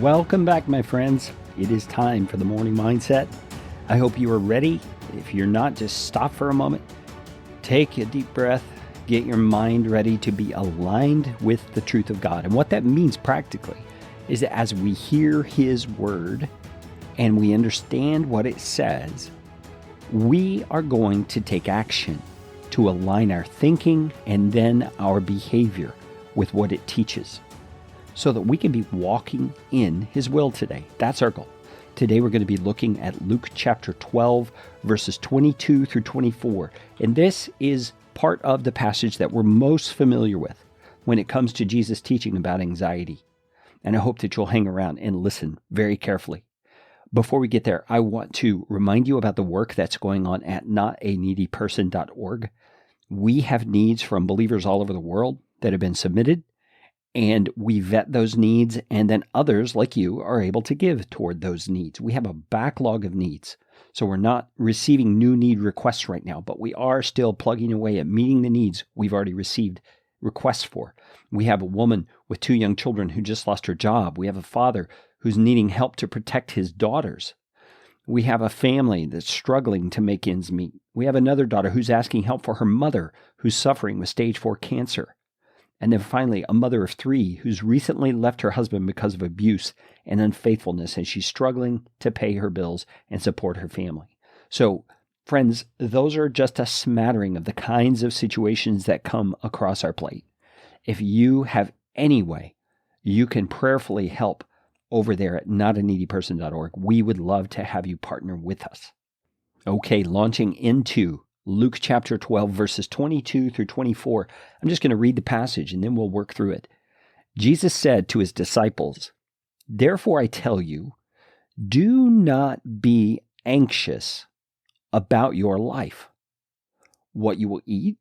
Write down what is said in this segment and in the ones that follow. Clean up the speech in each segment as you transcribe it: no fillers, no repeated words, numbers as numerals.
Welcome back, my friends. It is time for the morning mindset. I hope you are ready. If you're not, just stop for a moment, take a deep breath, get your mind ready to be aligned with the truth of God. And what that means practically is that as we hear His word and we understand what it says, we are going to take action to align our thinking and then our behavior with what it teaches, so that we can be walking in His will today. That's our goal. Today we're going to be looking at Luke chapter 12, verses 22 through 24. And this is part of the passage that we're most familiar with when it comes to Jesus teaching about anxiety. And I hope that you'll hang around and listen very carefully. Before we get there, I want to remind you about the work that's going on at notaneedyperson.org. We have needs from believers all over the world that have been submitted, and we vet those needs, and then others like you are able to give toward those needs. We have a backlog of needs, so we're not receiving new need requests right now, but we are still plugging away at meeting the needs we've already received requests for. We have a woman with 2 young children who just lost her job. We have a father who's needing help to protect his daughters. We have a family that's struggling to make ends meet. We have another daughter who's asking help for her mother who's suffering with stage 4 cancer. And then finally, a mother of 3 who's recently left her husband because of abuse and unfaithfulness, and she's struggling to pay her bills and support her family. So, friends, those are just a smattering of the kinds of situations that come across our plate. If you have any way you can prayerfully help over there at notaneedyperson.org, we would love to have you partner with us. Okay, launching into Luke chapter 12, verses 22 through 24. I'm just going to read the passage and then we'll work through it. Jesus said to His disciples, "Therefore I tell you, do not be anxious about your life, what you will eat,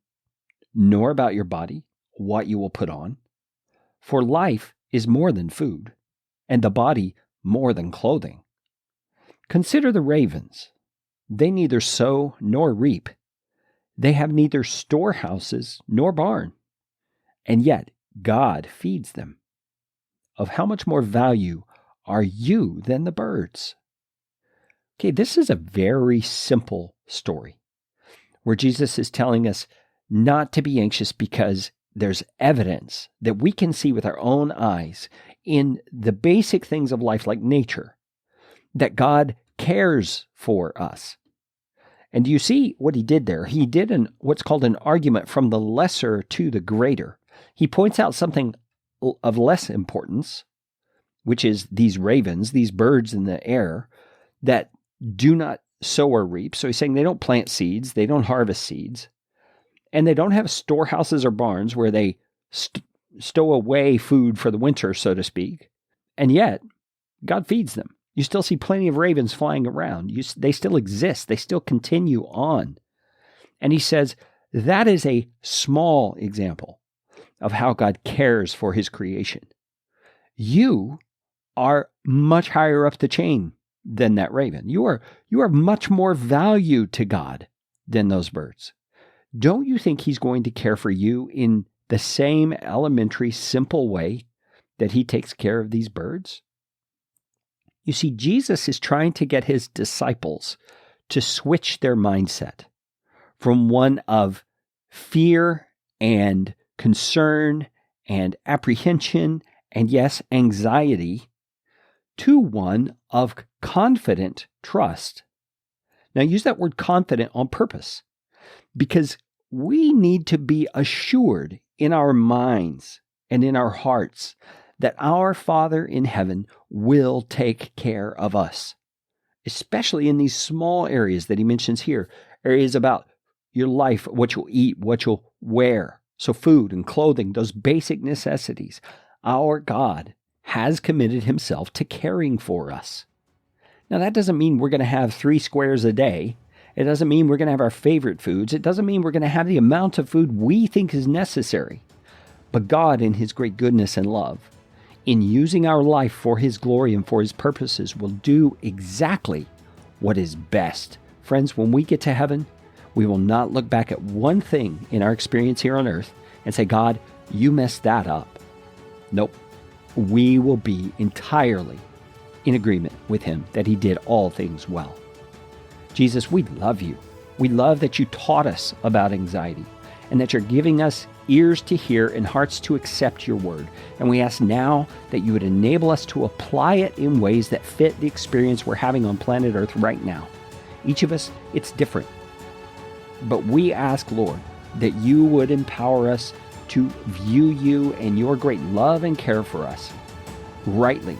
nor about your body, what you will put on. For life is more than food, and the body more than clothing. Consider the ravens. They neither sow nor reap. They have neither storehouses nor barn, and yet God feeds them. Of how much more value are you than the birds?" Okay, this is a very simple story where Jesus is telling us not to be anxious because there's evidence that we can see with our own eyes in the basic things of life like nature that God cares for us. And do you see what He did there? He did what's called an argument from the lesser to the greater. He points out something of less importance, which is these ravens, these birds in the air that do not sow or reap. So He's saying they don't plant seeds, they don't harvest seeds, and they don't have storehouses or barns where they stow away food for the winter, so to speak. And yet, God feeds them. You still see plenty of ravens flying around. They still exist. They still continue on. And He says that is a small example of how God cares for His creation. You are much higher up the chain than that raven. You are much more value to God than those birds. Don't you think He's going to care for you in the same elementary, simple way that He takes care of these birds? You see, Jesus is trying to get His disciples to switch their mindset from one of fear and concern and apprehension and, yes, anxiety to one of confident trust. Now, use that word confident on purpose because we need to be assured in our minds and in our hearts that our Father in heaven will take care of us, especially in these small areas that He mentions here, areas about your life, what you'll eat, what you'll wear. So food and clothing, those basic necessities. Our God has committed Himself to caring for us. Now, that doesn't mean we're going to have 3 squares a day. It doesn't mean we're going to have our favorite foods. It doesn't mean we're going to have the amount of food we think is necessary. But God, in His great goodness and love, in using our life for His glory and for His purposes, will do exactly what is best. Friends, when we get to heaven, we will not look back at one thing in our experience here on earth and say, God, you messed that up. Nope. We will be entirely in agreement with him that he did all things well. Jesus, we love you. We love that you taught us about anxiety and that you're giving us ears to hear and hearts to accept your word. And we ask now that you would enable us to apply it in ways that fit the experience we're having on planet Earth right now. Each of us, it's different. But we ask, Lord, that you would empower us to view you and your great love and care for us rightly